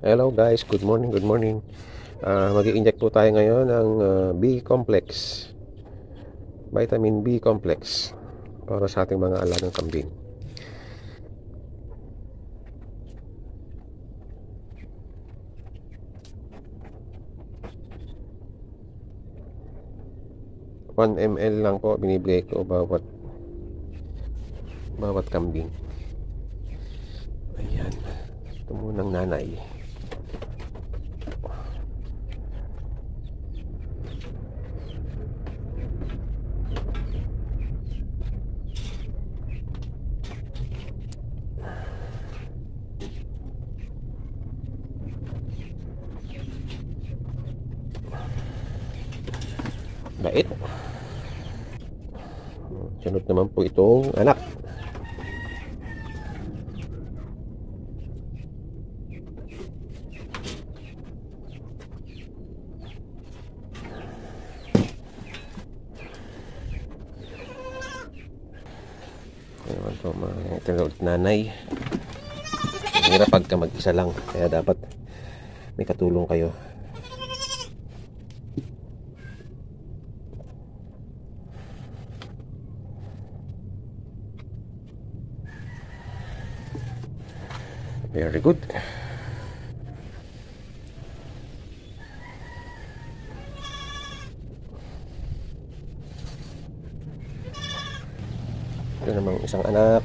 Hello guys, good morning, good morning. Mag-i-inject po tayo ngayon ng B-complex, vitamin B complex para sa ating mga alagang kambing. One ml lang po binibigay ko bawat kambing. Ayan, ito munang nanay. Bait. Sunod naman po itong anak. Ayan po mga ulit nanay. Ang hirap pagka mag-isa lang, kaya dapat may katulong kayo. Very good. Ito namang isang anak.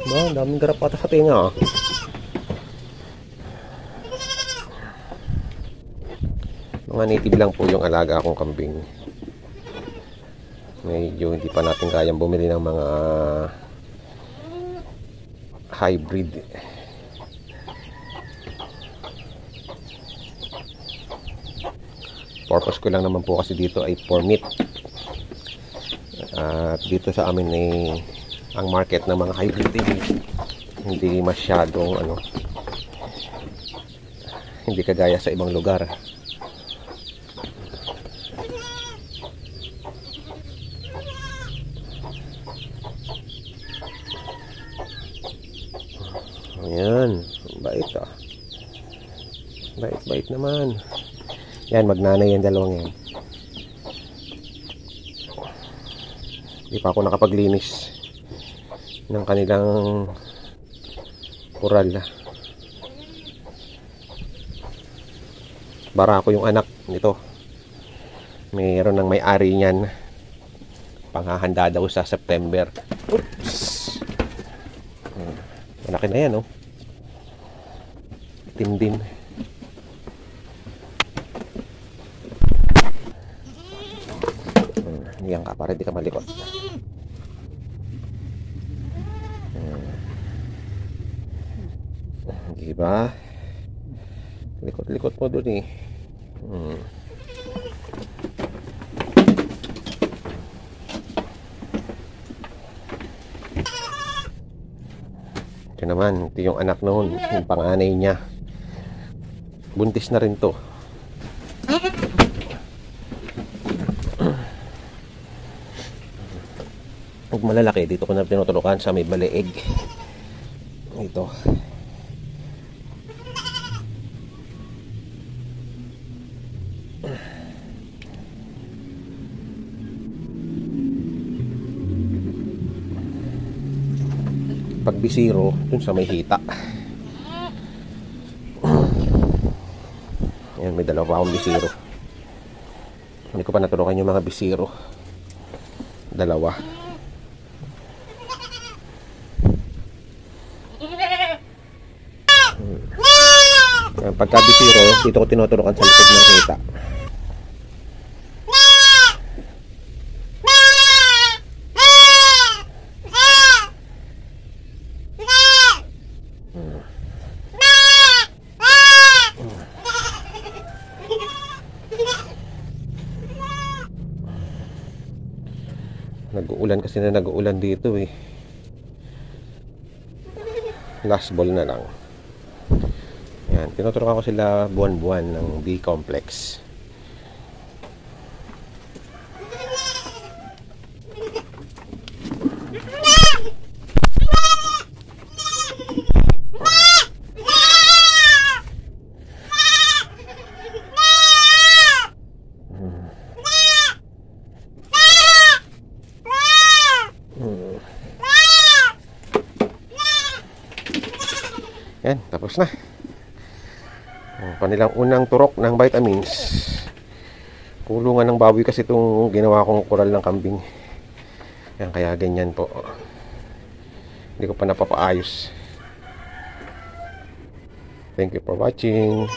Ang daming garap ata sa tinga. Mga native lang po yung alaga akong kambing. Medyo hindi pa natin kayang bumili ng mga hybrid. Purpose ko lang naman po kasi dito ay for meat. At dito sa amin ay ang market ng mga hybrid hindi masyadong hindi kagaya sa ibang lugar. Ayan, bait bait naman. Yan, magnanay yung dalawang yan. Hindi pa ako nakapaglinis ng kanilang kural. Bara ako yung anak nito. Mayroon ng may-ari niyan. Panghahanda daw sa September. Oops! Malaki na yan, oh. Itim din. Yan ka, para di ka malikot. Diba? Likot-likot mo dun eh. Ito naman, ito yung anak noon, yung panganay niya. Buntis na rin to. Pag malalaki, dito ko na tinutulokan sa may baleeg. Ito. Pag bisiro, dun sa may hita. Ayan, may dalawa akong bisiro. Hindi ko pa natulokan yung mga bisiro. Dalawa. Pagka bisiro, dito ko tinutulokan sa likod ng hita. Nag-uulan kasi na nag-uulan dito eh. Last ball na lang. Yan, tinuturukan ko sila buwan-buwan ng B-complex. Yan, tapos na. Ang kanilang unang turok ng vitamins. Kulungan ng baboy kasi itong ginawa kong kural ng kambing. Yan, kaya ganyan po. Hindi ko pa napapaayos. Thank you for watching.